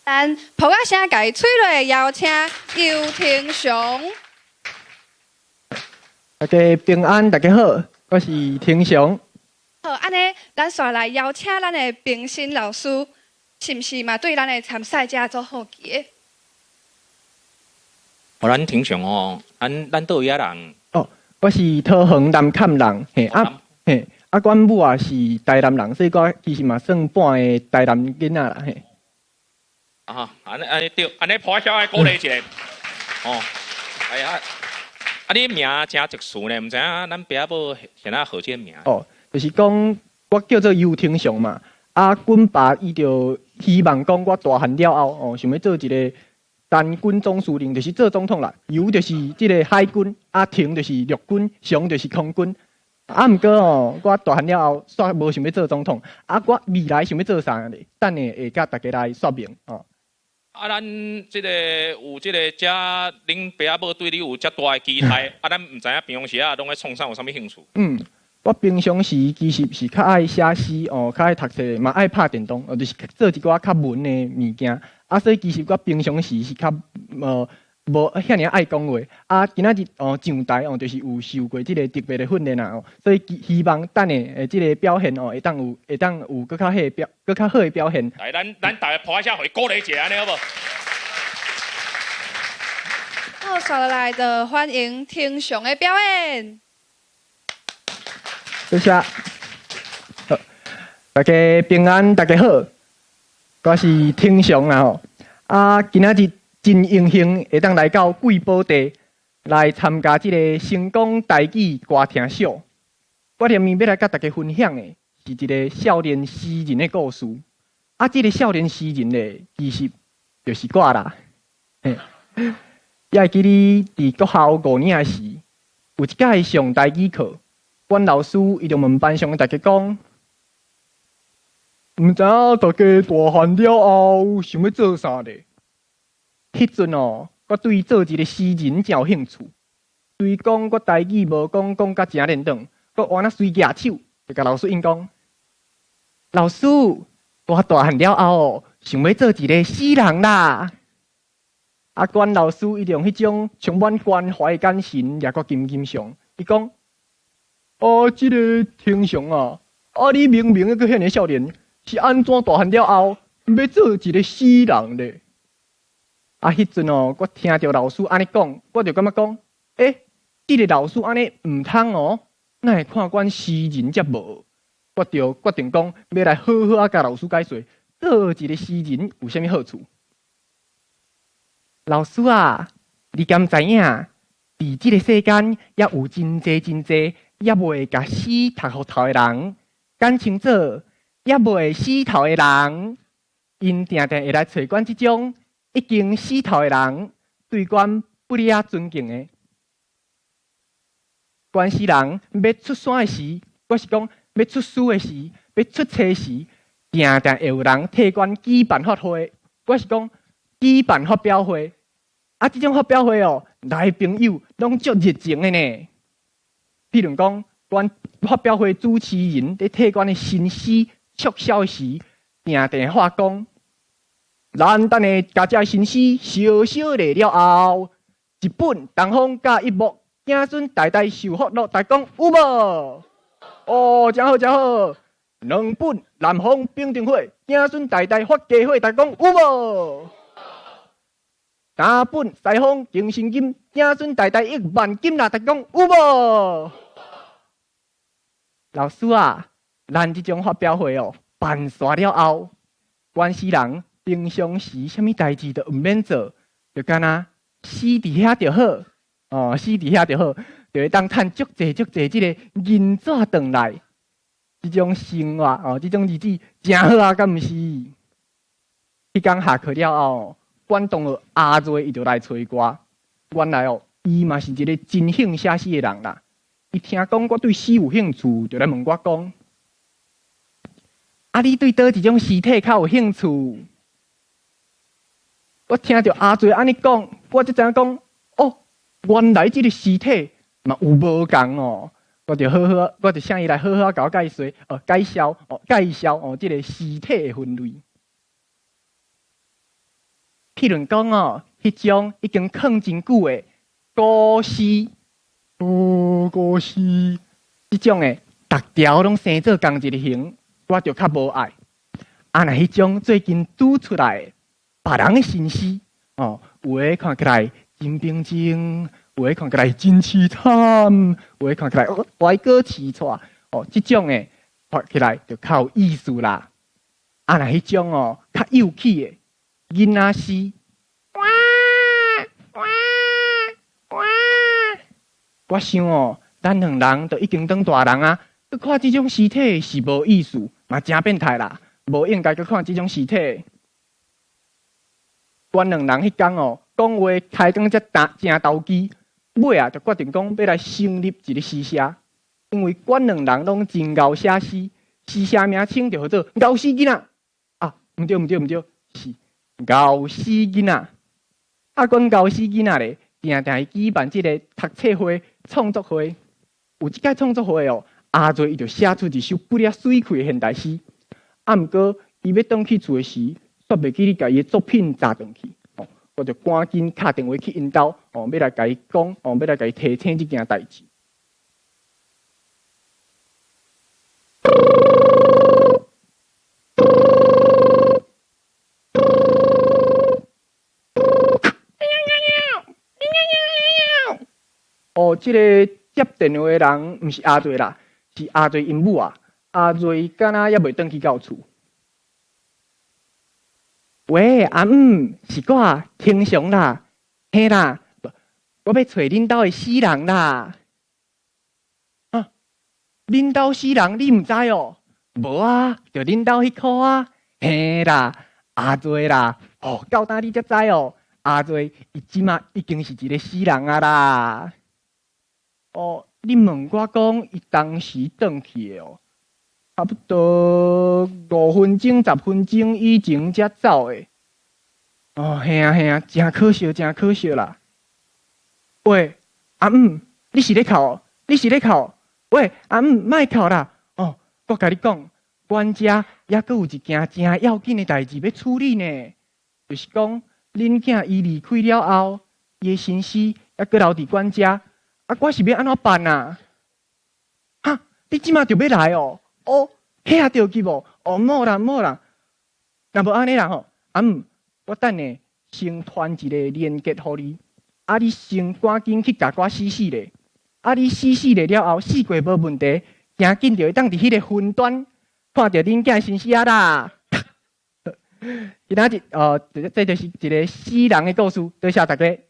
咱抱仔声家吹落邀请游庭祥。大家平安，大家好，我是庭祥。好，安尼咱煞来邀请咱的评审老师，是毋是嘛对咱的参赛者做好奇的？咱庭祥哦，咱倒位啊人？哦，我是桃园南崁人，阮母也是台南人，所以我其实嘛算半个台南囡仔啦，嘿。安尼对，安尼破晓爱鼓励一下。哦，哎呀，你名真特殊呢，毋知影咱爸母现在号这名。哦，就是讲我叫做游庭祥嘛，阮爸伊就希望讲我大汉了后，想要做一个单军总司令，就是做总统啦。游就是即个海军，庭就是陆军，祥就是空军。毋过我大汉了后，煞无想要做总统。我未来想要做啥呢？等下会甲大家来说明哦。咱即个有即个遮，恁爸母对你有遮大的期待，咱毋知影平常时拢咧创啥，有啥物兴趣？我平常时其实是较爱写诗较爱读册，嘛爱拍电动，就是做一寡较文的物件。所以其实我平常时是较无遐尔爱讲话。今仔日上台就是有受过即个特别的训练啦所以希望等下即个表现会当有更较好的表现。来，咱大家拍一下，互鼓励一下，安尼好无？好，接落来就欢迎庭祥的表演。谢谢。大家平安，大家好，我是庭祥啦今仔日真荣幸会当来到贵宝地来参加这个成功台语歌厅秀。我连面要来甲大家分享的是一个少年诗人的故事。这个少年诗人呢，其实就是我啦。也会记你伫国校5年时，有一届上台语课，阮老师伊就问班上的大家讲，毋知影大家大汉了后想要做啥咧？迄阵我对做一个诗人真有兴趣。对讲我台语无讲甲真认同，我换啊随举手，就甲老师应讲：老师，我大汉了后想要做一个诗人啦。阮老师伊用迄种充满关怀的眼神，掠我金上，伊讲：即个庭祥你明明一个遐尔少年，是安怎大汉了后要做一个诗人咧？迄阵我听到老师安尼讲，我就感觉讲，这个老师安尼毋通哪会看阮诗人则无？我就决定讲，要来好好甲老师解说，做一个诗人有啥物好处？老师你敢知影？伫即个世间，也有真济也未甲诗读好透的人，简称做也未死透的人。因定会来找阮即种已经死透的人，对阮不离尊敬的。阮诗人要出山的时，我是讲要出书的时，要出册时，定会有人替阮举办发会。我是讲举办发表会。即种发表会来朋友拢足热情的呢。譬如讲，阮发表会主持人咧替阮的新诗促销时，定话讲，咱等下甲这新诗小小练了后，一本东风甲一幕，子孙代代受福乐。大家讲有无？真好真好。2本南风冰灯火，子孙代代发家伙。大家讲有无？3本西风敬神金，子孙代代亿万金啦！大家讲有无？老师咱这种发表会办煞了后，阮诗人平常时啥物代志都毋免做，就干死伫遐就好。死伫遐就好，就会当趁足济即个银纸转来。这种生活这种日子真好敢毋是？迄天下课了后。阮同学阿瑞伊就来找我，原来伊嘛是一个真兴写诗的人啦。伊听讲我对诗有兴趣，就来问我讲：你对倒一种诗体较有兴趣？我听到阿瑞安尼讲，我才知影讲，原来这个诗体嘛有无共我就请伊来好好甲我介绍这个诗体的分类。譬如讲哦，迄种已经藏真久的古诗，古诗，即种的逐条拢生做同一个形，我就较无爱。啊，若迄种最近拄出来的别人的新诗，哦，有诶看起来真平静，有诶看起来真凄惨，有诶看起来歪歌齐错，哦，即种的看起来就较有意思啦。啊，若迄种哦较幼气的囡仔诗，我想哦，咱两人都已经当大人啊，去看即种尸体是无意思，嘛真变态啦，无应该去看即种尸体。阮两人迄天哦，讲话开讲才真投机，尾啊就决定讲要来成立一个诗社，因为阮两人拢真敖写诗，诗社名称就叫做敖诗囡仔。啊，毋对，是敖诗囡仔。啊，阮敖诗囡仔咧，定定举办即个读册会、创作会。有即届创作会哦，阿瑞伊就写出一首不了水气的现代诗。啊，毋过伊要转去厝的时，煞袂记咧甲伊的作品砸转去。哦，我就赶紧打电话去因兜，哦，要来甲伊讲，哦，要来甲伊提醒即件代志。哦，即个接电话的人毋是阿瑞啦，是阿瑞因母啊。阿瑞敢若还袂转去到厝。喂，阿姆，是我啊，听常啦，嘿啦，我要找恁兜的死人啦。啊，恁兜死人你毋知哦？无啊，就恁兜迄箍啊。嘿啦，阿瑞啦，哦，到呾你才知哦。阿瑞伊即马已经是一个死人啊啦。哦，你问我讲伊当时转去的哦，差不多5分钟、10分钟以前才走的。哦，嘿啊，真可惜啦。喂，阿姆，你是咧哭？喂，阿姆，莫哭啦。哦，我甲你讲，阮遮还阁有一件真要紧的代志要处理呢，就是讲恁囝伊离开了后，伊的身尸还阁留伫阮遮。啊，我是要安怎办啊？哈，你即马就要来哦？哦，遐着急无？哦，莫啦。若无安尼啦吼，阿姆，我等下先传一个链接互你，啊，你先赶紧去甲我试咧。啊，你试咧了后，试过无问题，行紧就会当伫迄个云端看到恁囝身尸啊啦。今仔日这就是一个死人的故事，多谢大家。